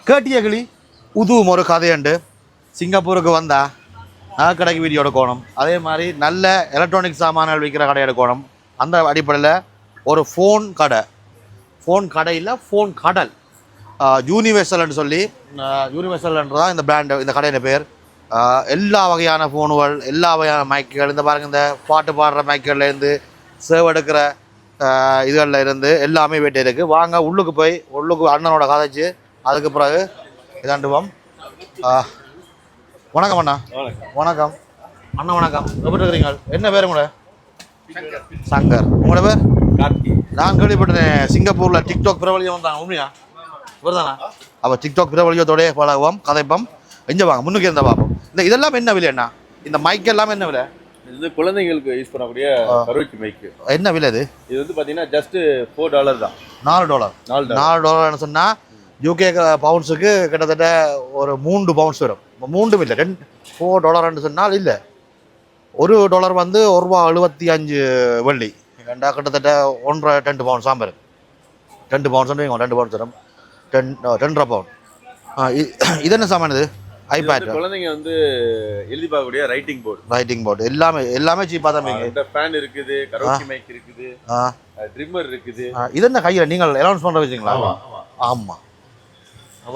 கேட்டியகிளி உதுவும் ஒரு கதையுண்டு. சிங்கப்பூருக்கு வந்தால் கடைக்கு வீடியோ எடுக்கணும். அதே மாதிரி நல்ல எலக்ட்ரானிக் சாமான்கள் விற்கிற கடை எடுக்கணும். அந்த அடிப்படையில் ஒரு ஃபோன் கடையில் ஃபோன் கடல் யூனிவர்சல்னு சொல்லி யூனிவர்சல்ன்றதான் இந்த பிராண்டு, இந்த கடையின் பேர். எல்லா வகையான ஃபோனுகள், எல்லா வகையான மைக்குகள், இந்த பாருங்கள், இந்த பாட்டு பாடுற மைக்குகள்லேருந்து சேவ் எடுக்கிற இதுகளில் இருந்து எல்லாமே வெட்டி இருக்குது. வாங்க உள்ளுக்கு அண்ணனோட கதைச்சு அதுக்கு பிறகு இதாண்டுவோம். வணக்கம் அண்ணா. வணக்கம் அண்ணா. வணக்கம். எப்படி இருக்கிறீங்க? என்ன பேர் உங்களோட? சங்கர். உங்களோட பேர்? கார்த்தி. நான் கேள்விப்பட்டேன் சிங்கப்பூரில் டிக்டாக் பிரபலியம் வந்தாங்க. உண்மையா? இவர்தானா? அப்போ டிக்டாக் பிரபலியத்தோடய பழகுவோம், கதைப்போம். எஞ்ச வாங்க முன்னுக்கு இருந்த பார்ப்போம். இதெல்லாம் என்ன விலை அண்ணா? இந்த மைக் எல்லாம் என்ன விலை? இது குழந்தைங்களுக்கு யூஸ் பண்ணக்கூடிய கரோக்கி மைக்கு. என்ன விலை இது? இது வந்து பார்த்தீங்கன்னா ஜஸ்ட் $4 தான். $4 சொன்னால் யூகே பவுண்ட்ஸுக்கு கிட்டத்தட்ட ஒரு 3 பவுண்ட்ஸ் வரும். 3 இல்லை, $4 சொன்னால் இல்லை, $1 வந்து $1.75 ரெண்டா கிட்டத்தட்ட 1.5 பவுண்ட்ஸ் ஆம்பர். 2 பவுண்ட்ஸ் 2 பவுண்ட்ஸ் வரும். 10 பவுண்ட். இது என்ன சாமான்? இது ஐபேட். குழந்தைங்க வந்து எழுதி பார்க்கக்கூடிய ரைட்டிங் போர்டு எல்லாமே சீப்பாக தான் இருக்குது. ஃபேன் இருக்குது, கரோக்கி மைக் இருக்குது, ட்ரிம்மர் இருக்குது. இது என்ன கையில் நீங்கள் அனௌன்ஸ் பண்ணுற வச்சிங்களா? ஆமாம்.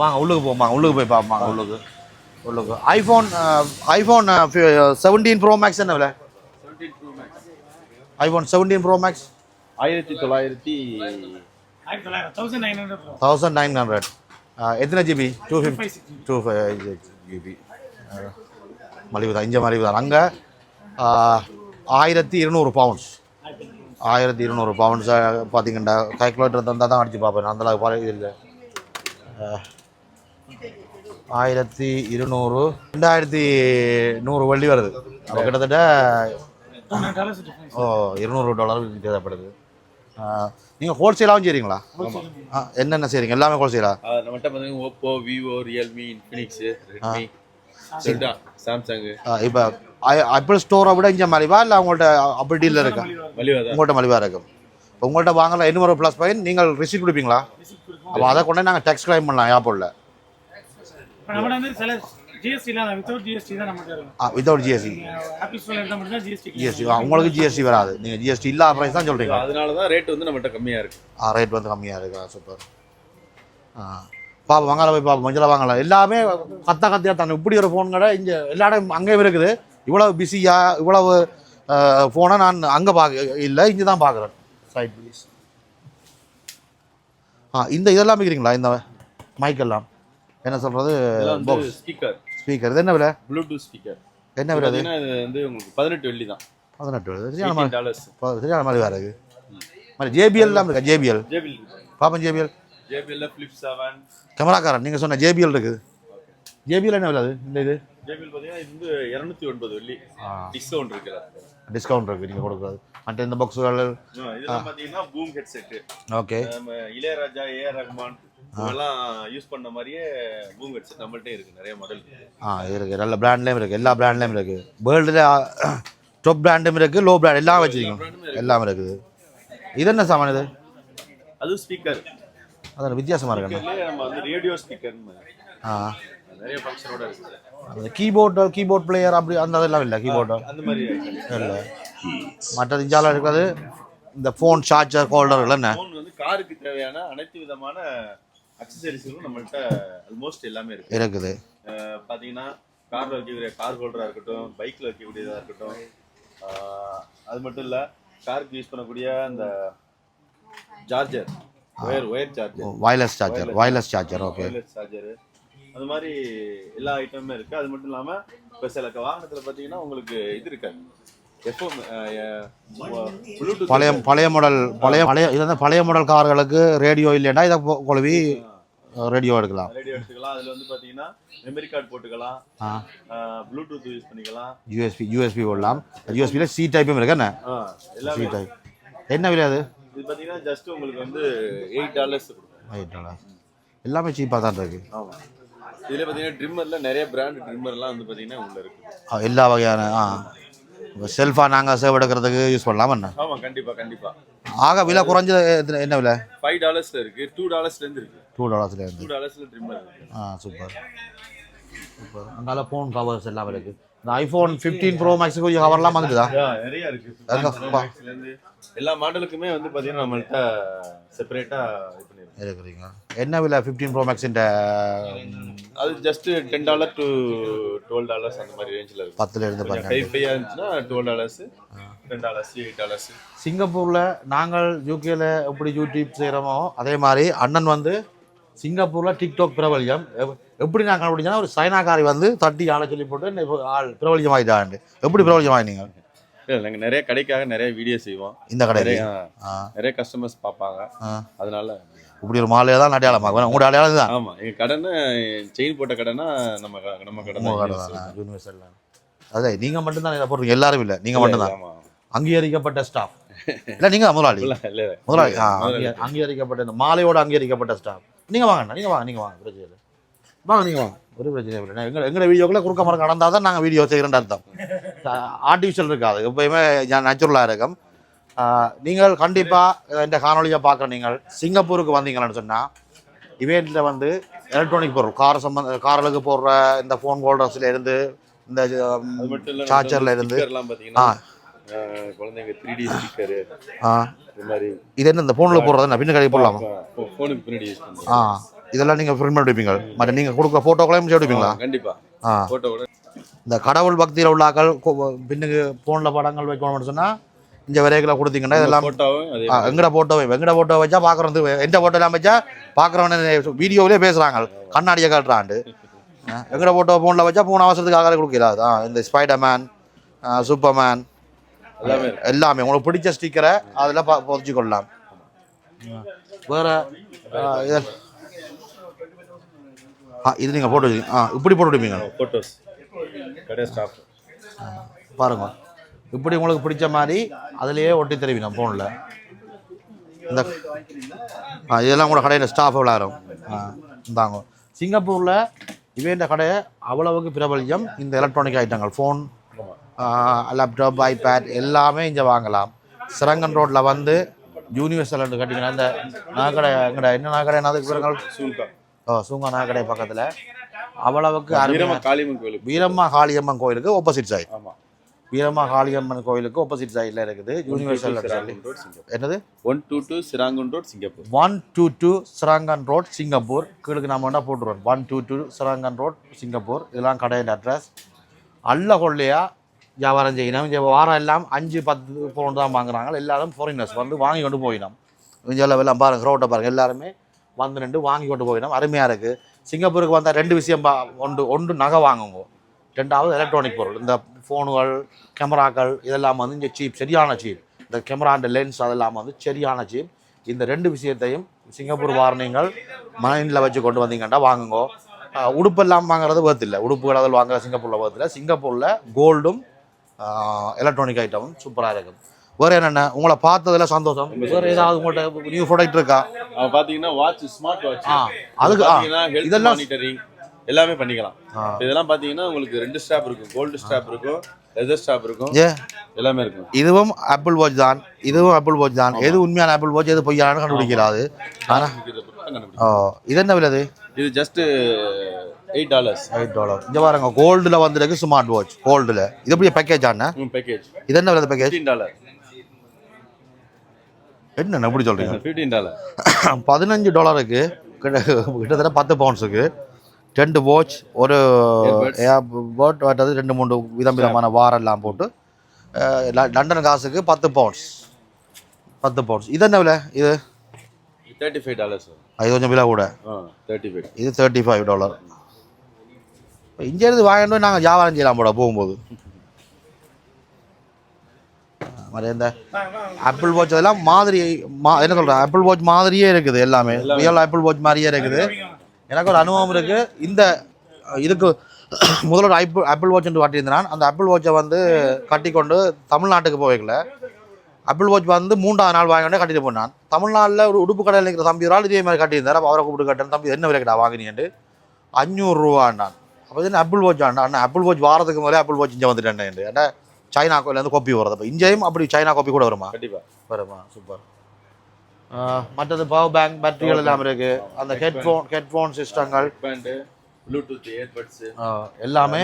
வாங்க உள்ளுக்கு போய் பார்ப்பாங்க. உள்ளுக்கு ஐஃபோன் 17 ப்ரோ மேக்ஸ் என்ன விலை? IPhone 17 pro max 1900. எத்தனை ஜிபி? 256 ஜிபி. மலிவு தான், இங்கே மலிவு தான். அங்கே 1200 பவுண்ட்ஸ். 1200 பவுண்ட்ஸ் பார்த்தீங்கன்னா கால்குலேட்டர் தந்தால் தான் அடித்து பார்ப்பேன். அந்தளவுக்கு பாரு. இது இல்லை, 1200 2100 வெள்ளி வருது. அப்போ கிட்டத்தட்ட $200 தேவைப்படுது. நீங்கள் ஹோல்சேலாகவும் செய்கிறீங்களா? என்னென்ன செய்கிறீங்க? எல்லாமே ஹோல்சேலா? நம்மகிட்ட பார்த்தீங்கன்னா Oppo, Vivo, Realme, Infinix, Redmi, Samsung. இப்போ ஆப்பிள் ஸ்டோரை விட இங்கே மலிவா இல்லை உங்கள்கிட்ட அப்படி டீலில் இருக்கா? உங்கள்கிட்ட மலிவாக இருக்கும். இப்போ உங்கள்கிட்ட வாங்கலாம். இன்னும் ஒரு ப்ளஸ் பாயிண்ட், நீங்கள் ரிசீட் கொடுப்பீங்களா? அப்போ அதை கொண்டு நாங்கள் டேக்ஸ் கிளைம் பண்ணலாம் ஏர்போர்ட்டில். Without GST. உங்களுக்கு ஜிஎஸ்டி வராது. நீங்கள் ஜிஎஸ்டி இல்லாத ப்ரைஸ் தான் சொல்கிறீங்க. அதனால தான் ரேட் வந்து நம்மகிட்ட கம்மியாக இருக்குது. ரேட் வந்து கம்மியாக இருக்கா? சூப்பர். பாப்பா வாங்கலாம், போய் பாப்பா மஞ்சள் வாங்கலாம். எல்லாமே கத்தியாக தானே. இப்படி ஒரு ஃபோன் கடை இங்கே எல்லா இடம் அங்கேயும் இருக்குது. இவ்வளவு பிஸியாக இவ்வளவு ஃபோனை நான் அங்கே இல்லை, இங்கே தான் பார்க்குறேன். Side please. இந்த இதெல்லாம் விற்கிறீங்களா? இந்த மைக்கெல்லாம் என்ன சொல்கிறது? ஸ்பீக்கர். இது என்ன விலை? Bluetooth speaker. என்ன விலை? இது வந்து உங்களுக்கு 18 வெள்ளி தான். 18 சரியான மாதிரி வேறு இருக்குது. மாதிரி ஜேபிஎல்லாம் இருக்கா? ஜேபிஎல் பாப்பன். ஜேபிஎல்ல ஃபிளிப் 7 கேமராக்காரன் நீங்கள் சொன்ன ஜேபிஎல் இருக்குது. ஜேபிஎல் என்ன விலை? இந்த இது ஜேபிஎல் பார்த்தீங்கன்னா இது வந்து 209 வெள்ளி. டிஸ்கவுண்ட் இருக்குது நீங்கள் கொடுக்குறது. மற்ற இந்த பாக்ஸுகள் இதெல்லாம் பார்த்தீங்கன்னா boom headset. Okay. Ilaiyaraaja, AR Rahman இதெல்லாம் யூஸ் பண்ண மாதிரியே பூம் ஹெட்செட் நம்மள்ட்ட இருக்குது. நிறைய மாடல் இருக்குது. நல்ல பிராண்ட்லேயும் இருக்குது. எல்லா பிராண்ட்லேயும் இருக்குது. வேர்ல்டில் டாப் பிராண்டும் இருக்குது, லோ பிராண்ட் எல்லாம் வச்சுருக்கோம். எல்லாமே இருக்குது. இது என்ன சாமான்? இது அது ஸ்பீக்கர். அதான் வித்தியாசமாக இருக்கு. நம்ம வந்து ரேடியோ ஸ்பீக்கர் நிறைய ஃபங்க்ஷனோட இருக்குது. அந்த கீபோர்ட் பிளேயர் அப்படி அந்த அதெல்லாம் இல்லை. கீபோர்டு அந்த மாதிரி இல்லை. மற்றது இஞ்சால இருக்கிறது இந்த ஃபோன் சார்ஜர் ஹோல்டர்கள். என்ன ஃபோன் வந்து காருக்கு தேவையான அனைத்து விதமான அக்சசரிஸ்களும் நம்மள்ட்ட ஆல்மோஸ்ட் எல்லாமே இருக்குது. பார்த்தீங்கன்னா காரில் வைக்கக்கூடிய கார் ஹோல்டராக இருக்கட்டும், பைக்கில் வைக்கக்கூடியதாக இருக்கட்டும். அது மட்டும் இல்லை, காருக்கு யூஸ் பண்ணக்கூடிய அந்த charger, wire charger, wireless charger. Okay. Wireless charger அது மாதிரி எல்லா ஐட்டமுமே இருக்குது. அது மட்டும் இல்லாமல் இப்போ சில வாகனத்தில் பார்த்தீங்கன்னா உங்களுக்கு இது இருக்காது, எஃப்எம் ப்ளூடூத். பழைய மாடல் கார்களுக்கு ரேடியோ இல்லைன்னா இதை கொழுவி ரேடியோ எடுக்கலாம். அதில் வந்து பார்த்தீங்கன்னா மெமரி கார்டு போட்டுக்கலாம், ப்ளூடூத் யூஸ் பண்ணிக்கலாம், யூஎஸ்பி போடலாம். யூஎஸ்பியில் சி டைப்பும் இருக்கு. என்ன எல்லாமே டைப். என்ன விலை அது? இது பார்த்தீங்கன்னா ஜஸ்ட் உங்களுக்கு வந்து $8 கொடுக்கும். $8 எல்லாமே சீப்பாக தான் இருக்குது. ஆமாம். இதில் பார்த்தீங்கன்னா ட்ரிம்மரில் நிறைய பிராண்ட் ட்ரிம்மர்லாம் வந்து பார்த்தீங்கன்னா உள்ள இருக்குது. எல்லா வகையான செல்ஃபாக நாங்கள் சேவ் எடுக்கிறதுக்கு யூஸ் பண்ணலாம் என்ன? ஆமா கண்டிப்பா கண்டிப்பா. ஆக விலை குறைஞ்சது என்ன விலை? $5 இருக்கு, $2 இருந்து இருக்கு. $2 $2 ட்ரிம்மர் இருக்கு. Super super. அங்கால ஃபோன் கவர்ஸ் எல்லாம் இருக்குது. இந்த ஐஃபோன் 15 ப்ரோ மேக்ஸுக்கு கொஞ்சம் கவர்லாம் வந்துட்டுதா? நிறைய இருக்கு. எல்லா மாடலுக்குமே வந்து பாத்தீங்கன்னா நம்மள்ட்ட செப்பரேட்டா இது பண்ணிருக்கோம். இருக்குறீங்க. என்ன விலை 15 ப்ரோ மேக்ஸின்? அது ஜஸ்ட் $10 to $12 அந்த மாதிரி ரேஞ்சில் இருக்கு. 10ல இருந்து 12 இருந்துச்சுன்னா $12, $10, $8. சிங்கப்பூரில் நாங்கள் யூகேல எப்படி யூடியூப் செய்கிறோமோ அதே மாதிரி அண்ணன் வந்து சிங்கப்பூரில் டிக்டாக் பிரபலியம். எப்படி நான் கண்டுபிடிச்சேன்னா ஒரு சைனாக்காரி வந்து தட்டி ஆளை சொல்லி போட்டு ஆள் பிரபலியம் ஆகிட்டாண்டு. எப்படி பிரபலியம் ஆகினீங்க? நாங்கள் நிறைய கடைக்காக நிறைய வீடியோ செய்வோம். இந்த கடையில் நிறைய கஸ்டமர்ஸ் பார்ப்பாங்க. அதனால இப்படி ஒரு மாலையை தான் அடையாளமாக உங்களோட அடையாளம் தான். ஆமாம், எங்கள் கடைன்னு செயின் போட்ட கடைன்னா நம்ம கடை தான் யூனிவர்சல். அதே நீங்கள் மட்டும்தான் இதை போடுறீங்க, எல்லாரும் இல்லை, நீங்கள் மட்டும்தான் அங்கீகரிக்கப்பட்ட ஸ்டாஃப். இல்லை நீங்கள் முதலாளி முதலாளி அங்கீகரிக்கப்பட்ட இந்த மாலையோட அங்கீகரிக்கப்பட்ட ஸ்டாஃப். நீங்கள் வாங்கண்ணா, நீங்கள் வாங்க பிரச்சனை இல்லை. வாங்க நீங்கள் வாங்க, ஒரு பிரச்சனை இல்லை. எங்களை வீடியோக்குள்ளே குறுக்க மரம் கடந்தால் தான் நாங்கள் வீடியோ செய்கிறேன் அர்த்தம். ஆர்டிஃபிஷியல் இருக்காது, எப்போயுமே நேச்சுரலாக இருக்கும். நீங்கள் கண்டிப்பாக இந்த காணொலியை பார்க்குற நீங்கள் சிங்கப்பூருக்கு வந்தீங்கன்னு சொன்னால் இவேண்டில் வந்து எலக்ட்ரானிக் பொருள் கார்களுக்கு போடுற இந்த ஃபோன் ஹோல்டர்ஸில் இருந்து இந்த சார்ஜரில் இருந்து குழந்தைங்க 3D ஸ்பீக்கர் இந்த மாதிரி இது என்ன இந்த ஃபோனில் போடுறது பின்ன கடை போடலாமா? ஃபோனுக்கு பின்னாடி யூஸ் பண்ணுவோம். இதெல்லாம் நீங்கள் பிரிண்ட் பண்ணி எடுப்பீங்க, மற்ற நீங்கள் கொடுக்குற ஃபோட்டோக்களையும் எடுப்பீங்களா? கண்டிப்பாக ஃபோட்டோவோட. இந்த கடவுள் பக்தியில் உள்ள ஆக்கள் பின்னுக்கு ஃபோனில் படங்கள் வைக்கணும்னு சொன்னால் இந்த விரைகளை கொடுத்தீங்கன்னா இதெல்லாம் எங்கட ஃபோட்டோ வச்சா பார்க்குறது, எந்த ஃபோட்டோ எல்லாம் வச்சா பார்க்குறவன வீடியோவிலே பேசுகிறாங்க, கண்ணாடியை காட்டுறாண்டு. எங்கட ஃபோட்டோ ஃபோனில் வச்சா 3 அவசரத்துக்கு ஆகாத கொடுக்கிறாது. இந்த ஸ்பைடர்மேன், சூப்பர்மேன் எல்லாமே உங்களுக்கு பிடிச்ச ஸ்டிக்கரை அதில் பொதிச்சு கொள்ளலாம். வேறு இது நீங்கள் போட்டு இப்படி போட்டு விடுவீங்க ஃபோட்டோஸ் கடை ஸ்டாஃப் பாருங்க, இப்படி உங்களுக்கு பிடிச்ச மாதிரி அதிலேயே ஒட்டி தருவீங்க ஃபோனில். இந்த இதெல்லாம் கூட கடையில் ஸ்டாஃப் விளாடும். இந்தாங்க சிங்கப்பூரில் இவேண்ட கடையை அவ்வளவுக்கு பிரபலியம். இந்த எலக்ட்ரானிக் ஐட்டங்கள் ஃபோன், லேப்டாப், ஐபேட் எல்லாமே இங்கே வாங்கலாம். சிரங்கன் ரோட்டில் வந்து யூனிவர்சல் கட்டிங்கன்னா இந்த நகைக்கடை எங்கடா என்ன நகைக்கடை என்னது சூங்கா நகைக்கடை பக்கத்தில் அவ்வளவுக்கு வீரம்மா காளியம்மன் கோயிலுக்கு ஆப்போசிட் சைடு. வீரம்மா காளியம்மன் கோயிலுக்கு ஆப்போசிட் சைடில் இருக்குது யூனிவர்சல். என்னது 122 Serangoon road Singapore. 122 Serangoon road Singapore. கீழுக்கு நம்ம வேணால் போட்டுருவோம் 122 சிராங்கன் ரோட் சிங்கப்பூர். இதெல்லாம் கடையின் அட்ரஸ். அல்ல கொள்ளையா வியாபாரம் செய்யணும். இங்கே வாரம் எல்லாம் 5-10 பவுன் தான் வாங்குறாங்க. எல்லாரும் ஃபாரினர்ஸ் வந்து வாங்கி கொண்டு போயிடும். இங்கே எல்லாம் பாருங்கள், ரோட்டை பாருங்கள், எல்லாருமே வந்து நின்று வாங்கி கொண்டு போயிடும். அருமையாக இருக்குது. சிங்கப்பூருக்கு வந்தால் 2 விஷயம் ஒன்று நகை வாங்குங்க, 2வது எலக்ட்ரானிக் பொருள். இந்த ஃபோனுகள், கேமராக்கள் இதெல்லாம் வந்து இங்கே சீப், சரியான சீப். இந்த கேமரா, இந்த லென்ஸ் அதெல்லாம் வந்து சரியான சீப். இந்த 2 விஷயத்தையும் சிங்கப்பூர் வார்னிங்கள் மைண்டில் வச்சு கொண்டு வந்தீங்கன்னா வாங்குங்க. உடுப்பெல்லாம் வாங்குறது வேர்த்து இல்லை, உடுப்புகள் அதில் வாங்குற சிங்கப்பூரில் வேர்த்து இல்லை. சிங்கப்பூரில் கோல்டும் எலக்ட்ரானிக் ஐட்டமும் சூப்பராக இருக்கும். வேறு என்னென்ன உங்களை பார்த்ததுல சந்தோஷம்? வேறு ஏதாவது உங்கள்கிட்ட நியூ ப்ராடக்ட் இருக்கா? பார்த்தீங்கன்னா வாட்ச், ஸ்மார்ட் வாட்ச், அதுக்கு இதெல்லாம் மானிட்டரிங் எல்லாமே பண்ணிக்கலாம். இதெல்லாம் பார்த்தீங்கன்னா உங்களுக்கு 2 ஸ்ட்ராப் இருக்கும், கோல்டு ஸ்ட்ராப் இருக்கும், லெதர் ஸ்ட்ராப் இருக்கும், எல்லாமே இருக்கும். இதுவும் ஆப்பிள் வாட்ச் தான், இதுவும் ஆப்பிள் வாட்ச் தான். எது உண்மையான ஆப்பிள் வாட்ச், எது பொய்யான கண்டுபிடிக்கிறாது. இது என்ன விலை? இது ஜஸ்ட் $8. இங்கே பாருங்க, கோல்டில் வந்துருக்கு ஸ்மார்ட் வாட்ச். கோல்டில் இது எப்படி பேக்கேஜ் ஆனா? பேக்கேஜ். இது என்ன விலை பேக்கேஜ்? $15. என்ன எப்படி சொல்றீங்க? $15. $15 கிட்டத்தட்ட 10 பவுண்ட்ஸுக்கு 2 வாட்ச், ஒரு ஏர்பட் வாட்டது, 2-3 விதமான வாரெல்லாம் போட்டு லண்டன் காசுக்கு 10 பவுண்ட்ஸ். 10 பவுண்ட்ஸ். இது என்ன விலை? இது $35. இது கொஞ்சம் விலை கூட. 35. இது $35. இங்கேருந்து வாங்கிட்டு நாங்கள் வியாபாரம் செய்யலாம் போட போகும்போது. மாதிரி இந்த ஆப்பிள் வாட்ச் அதெல்லாம் மாதிரி என்ன சொல்கிறேன், ஆப்பிள் வாட்ச் மாதிரியே இருக்குது. எல்லாமே ரியல் ஆப்பிள் வாட்ச் மாதிரியே இருக்குது. எனக்கு ஒரு அனுபவம் இருக்குது. இந்த இதுக்கு முதல்ல ஆப்பிள் வாட்ச்ன்னு காட்டியிருந்தேன். அந்த ஆப்பிள் வாட்சை வந்து கட்டிக்கொண்டு தமிழ்நாட்டுக்கு போகல. ஆப்பிள் வாட்ச் வந்து 3ஆவது நாள் வாங்கினே கட்டிட்டு போனான். தமிழ்நாட்டில் ஒரு உடுப்பு கடையில் இருக்கிற தம்பி ஒரு ஆள் இதே மாதிரி கட்டியிருந்தார். அப்போ அவரை கூப்பிட்டு கட்டணும், தம்பி என்ன விலைக்கடா வாங்கினீன்ட்டு. $500 அப்போ ஆப்பிள் வாட்ச் ஆண்டா. அண்ணா ஆப்பிள் வாட்ச் வாரத்துக்கு முதலே ஆப்பிள் வாட்ச் இங்கே வந்துட்டேன். ஏன்னா சைனாலேருந்து காப்பி வருது. அப்போ இங்கேயும் அப்படி சைனா காப்பி கூட வருமா? கண்டிப்பா வருமா, சூப்பர். மற்றது பவர் பேங்க் பேட்டரிகள் எல்லாம் இருக்கு. அந்த ஹெட்ஃபோன் சிஸ்டங்கள், ப்ளூடூத் இயர்பட்ஸ் எல்லாமே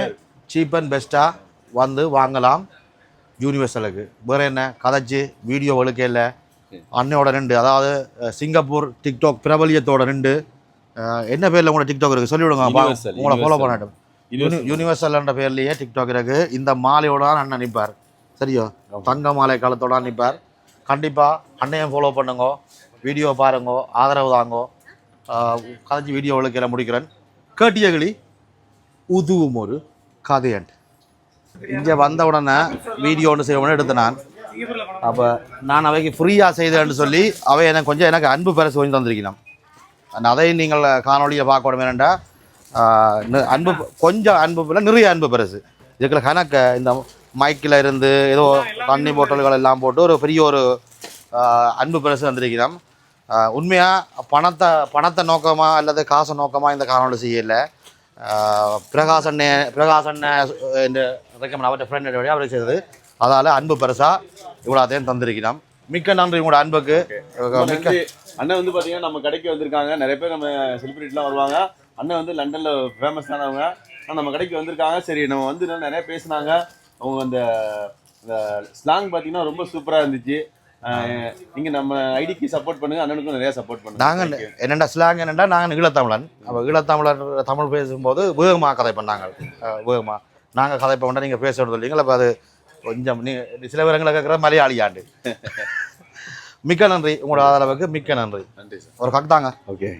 சீப் அண்ட் பெஸ்ட்டாக வந்து வாங்கலாம் யூனிவர்சலுக்கு. வேறு என்ன கதைச்சி வீடியோ ஒழுக்க இல்லை. அன்னையோட 2, அதாவது சிங்கப்பூர் டிக்டாக் பிரபலியத்தோட 2 என்ன பேரில் உங்களோட டிக்டாக் இருக்குது சொல்லிவிடுங்க, உங்களை ஃபாலோ பண்ணட்டும். யூனிவர்சல்ன்ற பேர்லேயே டிக்டாக் இருக்குது. இந்த மாலையோட தான் அண்ணன் நிற்பார். சரியோ, தங்க மாலை காலத்தோட நிற்பார். கண்டிப்பாக அண்ணையும் ஃபாலோ பண்ணுங்க, வீடியோ பாருங்க, ஆதரவு தாங்கோ. கதைச்சி வீடியோ ஒழுக்கையில் முடிக்கிறேன். கேட்டியகளி உதுவும் ஒரு கதையண்டு. இங்கே வந்த உடனே வீடியோ ஒன்று செய்வோன்னு எடுத்து நான். அப்போ நான் அவைக்கு ஃப்ரீயாக செய்தேன்னு சொல்லி அவை எனக்கு அன்பு பரிசு கொஞ்சம் தந்திருக்கணும். அதையும் நீங்கள் காணொலியை பார்க்கணும். என்னென்னா அன்பு கொஞ்சம் அன்பு இல்லை, நிறைய அன்பு பரிசு. இதுக்குள்ள கணக்கு இந்த மைக்கில் இருந்து ஏதோ தண்ணி போட்டல்கள் எல்லாம் போட்டு ஒரு பெரிய ஒரு அன்பு பரிசு தந்திருக்கிறோம். உண்மையாக பணத்தை நோக்கமாக அல்லது காசை நோக்கமாக இந்த காணொலி செய்யலை. பிரகாசண்ண என்று ரெக்கமெண்ட் அவர்கிட்ட ஃப்ரெண்ட் வழியாக அவரை செய்தது. அதால் அன்பு பரிசாக இவ்வளோத்தையும் தந்திருக்கிறோம். மிக்க நன்றி உங்களோட அன்புக்கு. மிக்க அண்ணன் வந்து பார்த்தீங்கன்னா நம்ம கடைக்கு வந்திருக்காங்க. நிறைய பேர் நம்ம செலிபிரிட்டிலாம் வருவாங்க. அண்ணன் வந்து லண்டனில் ஃபேமஸானவங்க. ஆனால் நம்ம கடைக்கு வந்திருக்காங்க. சரி, நம்ம வந்து நிறைய பேசினாங்க. அவங்க அந்த ஸ்லாங் பார்த்தீங்கன்னா ரொம்ப சூப்பராக இருந்துச்சு. நீங்கள் நம்ம ஐடிக்கு சப்போர்ட் பண்ணுங்க, அண்ணனுக்கும் நிறையா சப்போர்ட் பண்ணுங்க. நாங்கள் என்னென்னா ஸ்லாங் என்னென்னா, நாங்கள் ஈழத்தமிழன். அப்போ ஈழத்தமிழர் தமிழ் பேசும்போது வேகமாக கதை பண்ணாங்க. வேகமாக நாங்கள் கதை பண்ணால் நீங்கள் பேசுறது இல்லைங்களா? அப்போ அது கொஞ்சம் சில பேரங்களை கேட்குற மலையாளியாண்டு. மிக்க நன்றி, உங்களோட ஆதரவுக்கு மிக்க நன்றி. நன்றி சார். ஒரு கட்டாங்க. ஓகே.